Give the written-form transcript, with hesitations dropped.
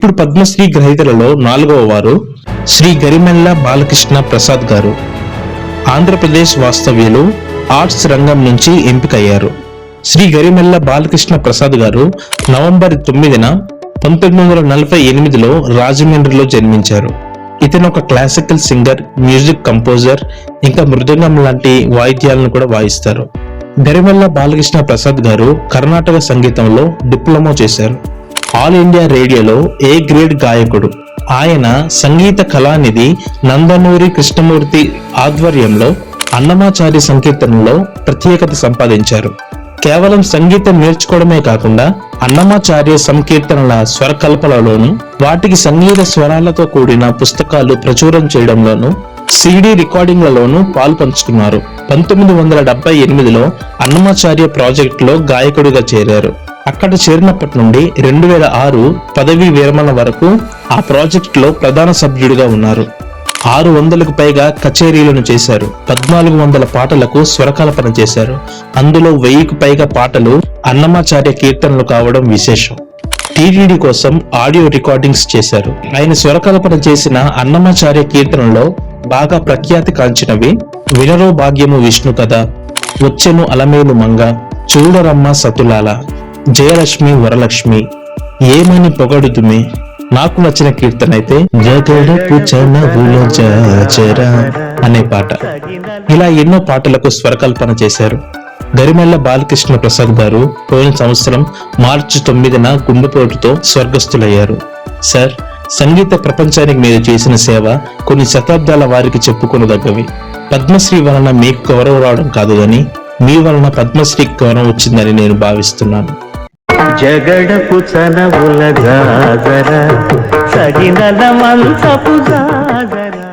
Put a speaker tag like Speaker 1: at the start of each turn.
Speaker 1: ఇప్పుడు పద్మశ్రీ గ్రహీతలలో 4వ వారు శ్రీ గరిమెల్ల బాలకృష్ణ ప్రసాద్ గారు. ఆంధ్రప్రదేశ్ వాస్తవ్యులు, ఆర్ట్స్ రంగం నుంచి ఎంపికయ్యారు. శ్రీ గరిమెల్ల బాలకృష్ణ ప్రసాద్ గారు నవంబర్ 9న 1948లో రాజమండ్రిలో జన్మించారు. ఇతను ఒక క్లాసికల్ సింగర్, మ్యూజిక్ కంపోజర్, ఇంకా మృదంగం లాంటి వాయిద్యాలను కూడా వాయిస్తారు. గరిమెల్ల బాలకృష్ణ ప్రసాద్ గారు కర్ణాటక సంగీతంలో డిప్లొమా చేశారు. ఆల్ ఇండియా రేడియోలో ఏ గ్రేడ్ గాయకుడు. ఆయన సంగీత కళానిధి నందమూరి కృష్ణమూర్తి ఆధ్వర్యంలో అన్నమాచార్య సంకీర్తనలో ప్రత్యేకత సంపాదించారు. కేవలం సంగీతం నేర్చుకోవడమే కాకుండా అన్నమాచార్య సంకీర్తనల స్వరకల్పనలోను, వాటికి సంగీత స్వరాలతో కూడిన పుస్తకాలు ప్రచురం చేయడంలోను, సిడి రికార్డింగ్లలోనూ పాల్పంచుకున్నారు. 1978లో అన్నమాచార్య ప్రాజెక్టులో గాయకుడిగా చేరారు. అక్కడ చేరినప్పటి నుండి 2006 పదవీ విరమణ వరకు ఆ ప్రాజెక్టులో ప్రధాన సభ్యుడిగా ఉన్నారు. 600కు పైగా కచేరీలను చేశారు. 1400 పాటలకు స్వరకల్పన చేశారు. అందులో 1000కు పైగా పాటలు అన్నమాచార్య కీర్తనలు కావడం విశేషం. టీటీడీ కోసం ఆడియో రికార్డింగ్స్ చేశారు. ఆయన స్వరకల్పన చేసిన అన్నమాచార్య కీర్తనలో బాగా ప్రఖ్యాతి కాంచినవి వినరో భాగ్యము విష్ణు కథ, వచ్చెను అలమేలు మంగ, చూడరమ్మ సతులాల, జయలక్ష్మి వరలక్ష్మి, ఏమని పొగడుతుమే. నాకు నచ్చిన కీర్తన అయితే జగడపు చనవుల జాజర అనే పాట. ఇలా ఎన్నో పాటలకు స్వరకల్పన చేశారు. గరిమెల్ల బాలకృష్ణ ప్రసాద్ గారు పోయిన సంవత్సరం మార్చి 9న గుండెపోటుతో స్వర్గస్థులయ్యారు. సార్, సంగీత ప్రపంచానికి మీరు చేసిన సేవ కొన్ని శతాబ్దాల వారికి చెప్పుకొనదగ్గవి. పద్మశ్రీ వలన మీకు గౌరవం రావడం కాదు గాని మీ వలన పద్మశ్రీ గౌరవం వచ్చిందని నేను భావిస్తున్నాను.
Speaker 2: జగడపు చనవుల జాజర, సగినల మంచపు జాజర.